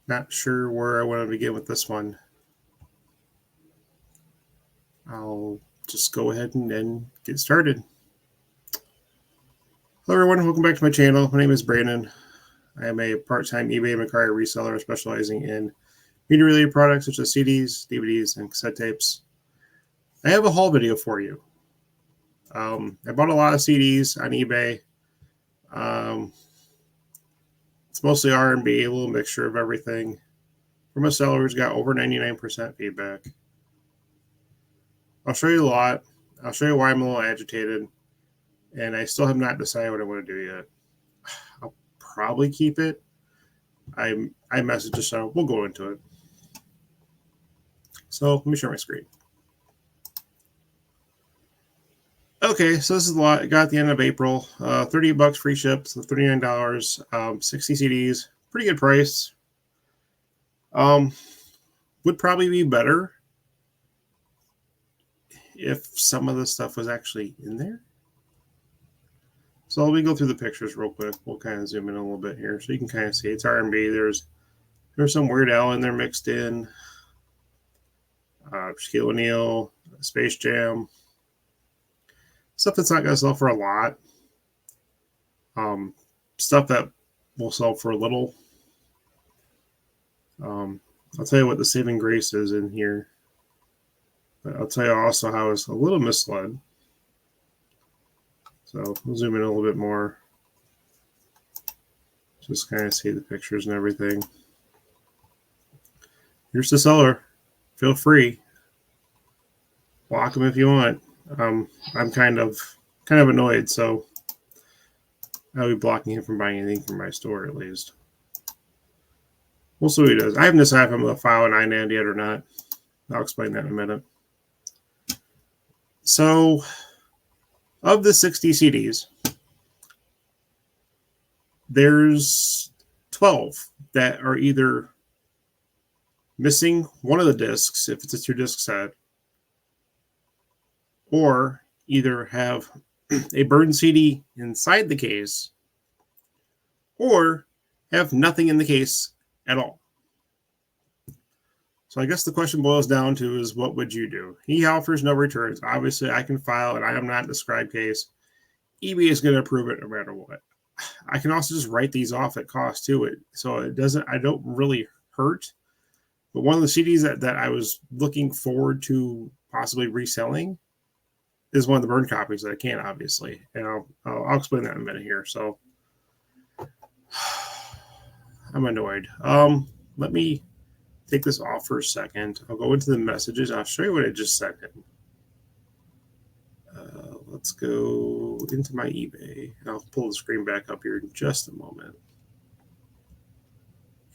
Not sure where I want to begin with this one. I'll just go ahead and get started. Hello everyone, welcome back to my channel. My name is Brandon. I am a part-time eBay and Mercari reseller specializing in media-related products such as CDs, DVDs, and cassette tapes. I have a haul video for you. I bought a lot of CDs on eBay. It's mostly R&B, a little mixture of everything. From a seller who's got over 99% feedback. I'll show you a lot. I'll show you why I'm a little agitated. And I still have not decided what I want to do yet. I'll probably keep it. I messaged the show. We'll go into it. So let me share my screen. Okay, so this is a lot. I got at the end of April. $38 free ship, so $39. 60 CDs, pretty good price. Would probably be better if some of the stuff was actually in there. So let me go through the pictures real quick. We'll kind of zoom in a little bit here so you can kind of see it's R&B. There's some Weird Al in there mixed in. Shaquille O'Neal, Space Jam. Stuff that's not going to sell for a lot. Stuff that will sell for a little. I'll tell you what the saving grace is in here. But I'll tell you also how it's a little misled. So we'll zoom in a little bit more. Just kind of see the pictures and everything. Here's the seller. Feel free. Block him if you want. I'm kind of annoyed, so I'll be blocking him from buying anything from my store at least. We'll see what he does. I haven't decided if I'm going to file an INAD yet or not. I'll explain that in a minute. So, of the 60 CDs, there's 12 that are either missing one of the discs, if it's a 2-disc set, or either have a burned CD inside the case, or have nothing in the case at all. So I guess the question boils down to is, what would you do? He offers no returns. Obviously, I can file an item not described case. eBay is going to approve it no matter what. I can also just write these off at cost too. So it doesn't, I don't really hurt. But one of the CDs that I was looking forward to possibly reselling is one of the burned copies that I can't, obviously. And I'll explain that in a minute here. So I'm annoyed. Let me take this off for a second. I'll go into the messages. I'll show you what I just sent him. Let's go into my eBay. I'll pull the screen back up here in just a moment.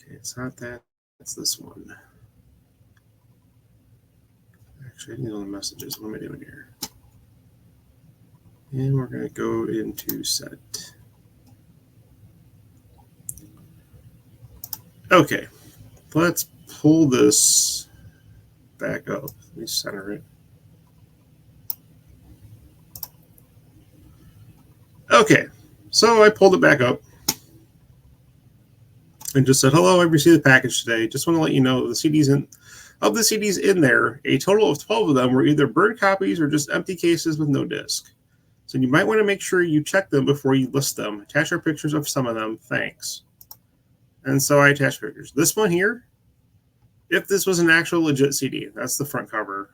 Okay, it's not that. It's this one. Actually, I need all the messages. What am I doing here? And we're going to go into set. Okay, let's pull this back up. Let me center it. Okay, so I pulled it back up and just said, hello, I received the package today. Just want to let you know the CDs in there, a total of 12 of them were either burned copies or just empty cases with no disc. So you might want to make sure you check them before you list them. Attach our pictures of some of them. Thanks. And so I attached pictures. This one here, if this was an actual legit CD, that's the front cover.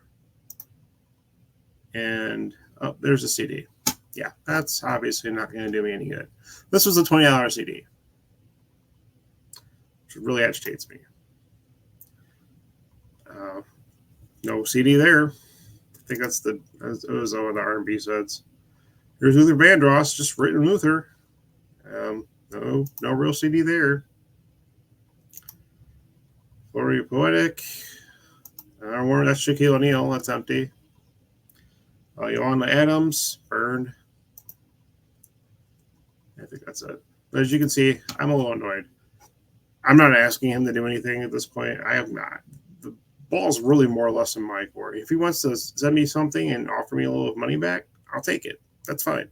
And oh, there's a CD. Yeah, that's obviously not going to do me any good. This was a $20 CD, which really agitates me. No CD there. I think that's it was one of the R&B sets. Here's Luther Vandross, just written Luther. No real CD there. Glory Poetic. That's Shaquille O'Neal. That's empty. Yolanda Adams, burned. I think that's it. But as you can see, I'm a little annoyed. I'm not asking him to do anything at this point. I have not. The ball's really more or less in my court. If he wants to send me something and offer me a little money back, I'll take it. That's fine.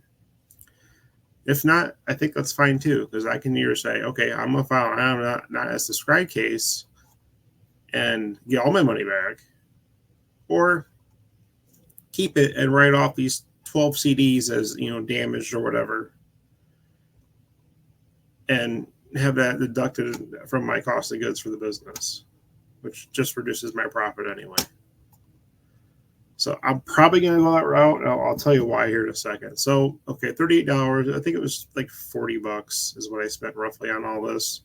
If not, I think that's fine too, because I can either say, okay, I'm gonna file I'm not as described case and get all my money back, or keep it and write off these 12 CDs as damaged or whatever, and have that deducted from my cost of goods for the business, which just reduces my profit anyway. So I'm probably going to go that route. I'll tell you why here in a second. So, okay, $38. I think it was like $40 is what I spent roughly on all this.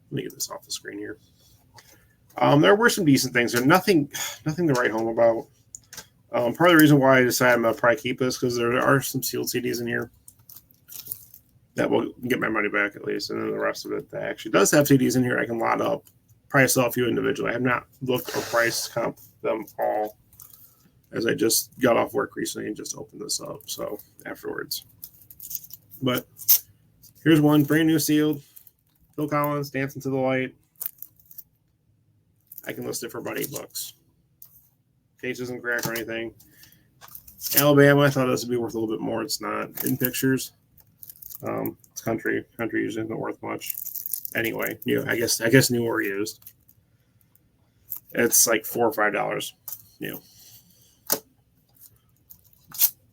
Let me get this off the screen here. There were some decent things there. Nothing to write home about. Part of the reason why I decided I'm going to probably keep this because there are some sealed CDs in here that will get my money back at least. And then the rest of it that actually does have CDs in here I can lot up, price sell a few individually. I have not looked or price comp them all, as I just got off work recently and just opened this up. So afterwards. But here's one brand new sealed. Phil Collins, Dancing to the Light. I can list it for about $8. Case isn't cracked or anything. Alabama, I thought this would be worth a little bit more. It's not in pictures. It's country. Country usually isn't worth much. Anyway, I guess new or used. It's like $4 or $5.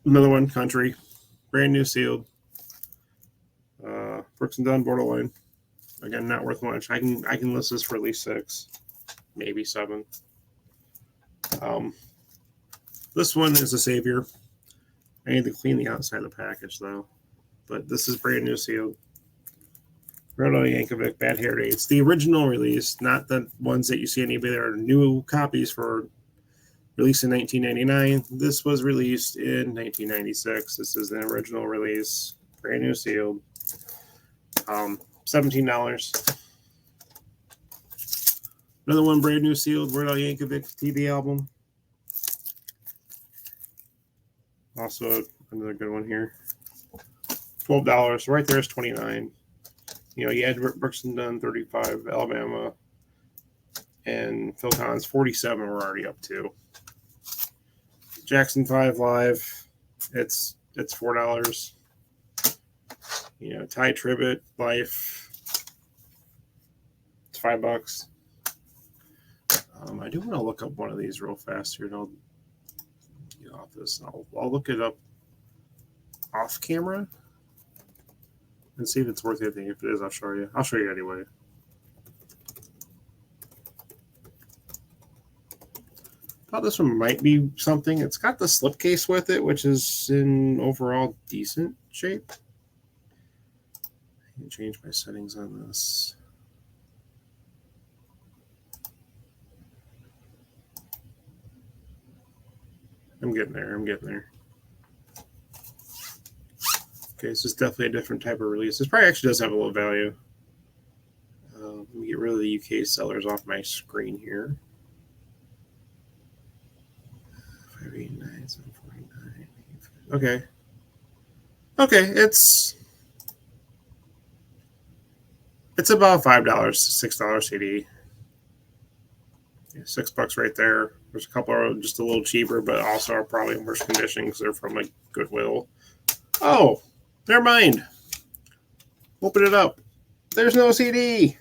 Another one, country, brand new sealed. Brooks and Dunn, borderline. Again, not worth much. I can list this for at least $6, maybe $7. This one is a savior. I need to clean the outside of the package though. But this is brand new sealed. Roto Yankovic, Bad Hair Day. It's the original release, not the ones that you see on eBay. There are new copies for released in 1999. This was released in 1996. This is the original release, brand new sealed. $17. Another one, brand new sealed, Weird Al Yankovic TV album. Also another good one here. $12. Right there is $29. You had Brooks and Dunn, 35, Alabama, and Phil Collins, 47. We're already up to. Jackson 5 Live, it's $4. Ty Tribbett Life, it's $5. I do want to look up one of these real fast here. I'll get off this. I'll look it up off camera and see if it's worth anything. If it is, I'll show you. I'll show you anyway. Thought this one might be something. It's got the slipcase with it, which is in overall decent shape. I can change my settings on this. I'm getting there. Okay, this is definitely a different type of release. This probably actually does have a little value. Let me get rid of the UK sellers off my screen here. 589, 749. Okay, it's about $5, $6 CD. Yeah, $6 right there. There's a couple are just a little cheaper, but also are probably in worse condition because they're from like Goodwill. Oh, never mind. Open it up. There's no CD.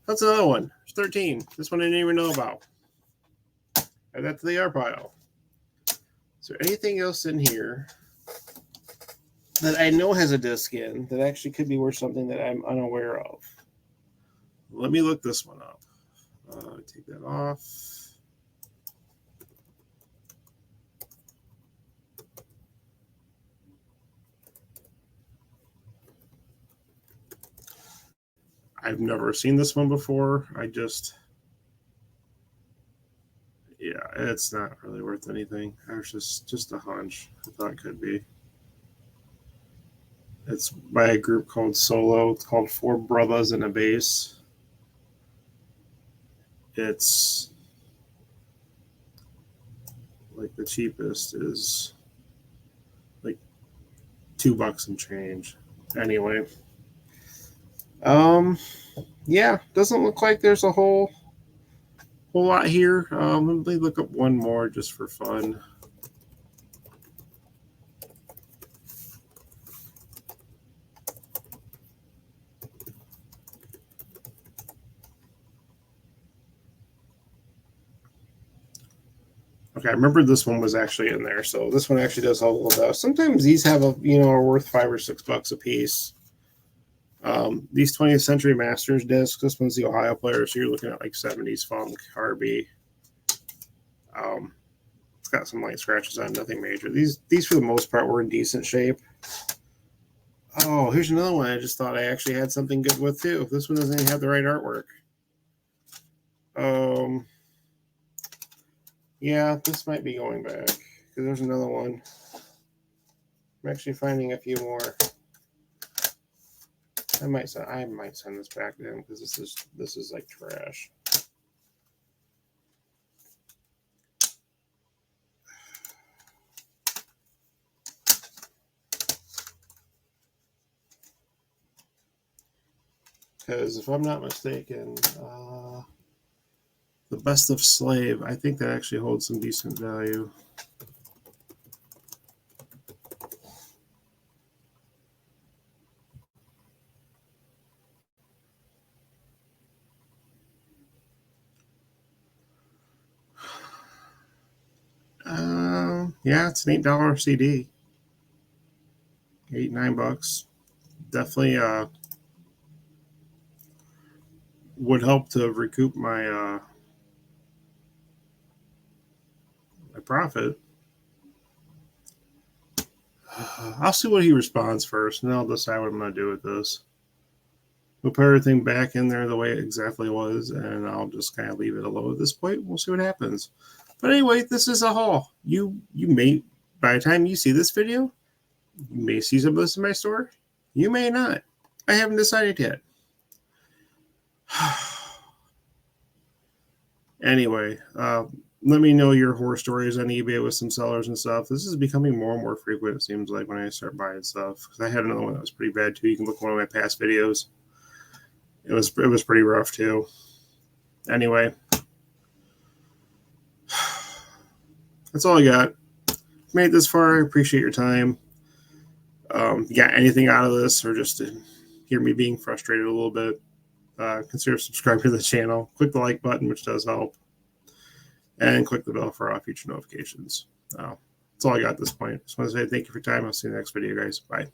That's another one. It's 13. This one I didn't even know about. Add that to the R pile. Is there anything else in here that I know has a disc in that actually could be worth something that I'm unaware of? Let me look this one up. Take that off. I've never seen this one before. Yeah, it's not really worth anything. It's just a hunch. I thought it could be. It's by a group called Solo. It's called Four Brothers and a Bass. It's like the cheapest is like $2 and change. Anyway. Yeah, doesn't look like there's a whole lot here. Let me look up one more just for fun. Okay, I remember this one was actually in there, so this one actually does hold a little bit. Sometimes these have are worth $5 or $6 a piece. These 20th Century Masters discs. This one's the Ohio player, so you're looking at like 70s funk, R&B. It's got some light scratches on, nothing major. These for the most part were in decent shape. Oh, here's another one I just thought I actually had something good with too. This one doesn't even have the right artwork. Yeah, this might be going back because there's another one. I'm actually finding a few more. I might send this back to him because this is like trash. Because if I'm not mistaken, the Best of Slave, I think that actually holds some decent value. Yeah, it's an $8 CD. $8-9. Definitely would help to recoup my my profit. I'll see what he responds first, and then I'll decide what I'm going to do with this. We'll put everything back in there the way it exactly was, and I'll just kind of leave it alone at this point. We'll see what happens. But anyway, this is a haul. You may, by the time you see this video, you may see some of this in my store. You may not. I haven't decided yet. Anyway, let me know your horror stories on eBay with some sellers and stuff. This is becoming more and more frequent, it seems like, when I start buying stuff. I had another one that was pretty bad, too. You can look at one of my past videos. It was pretty rough, too. Anyway, that's all I got. Made it this far. I appreciate your time. If you got anything out of this, or just to hear me being frustrated a little bit, consider subscribing to the channel. Click the like button, which does help. And click the bell for all future notifications. That's all I got at this point. Just want to say thank you for your time. I'll see you in the next video, guys. Bye.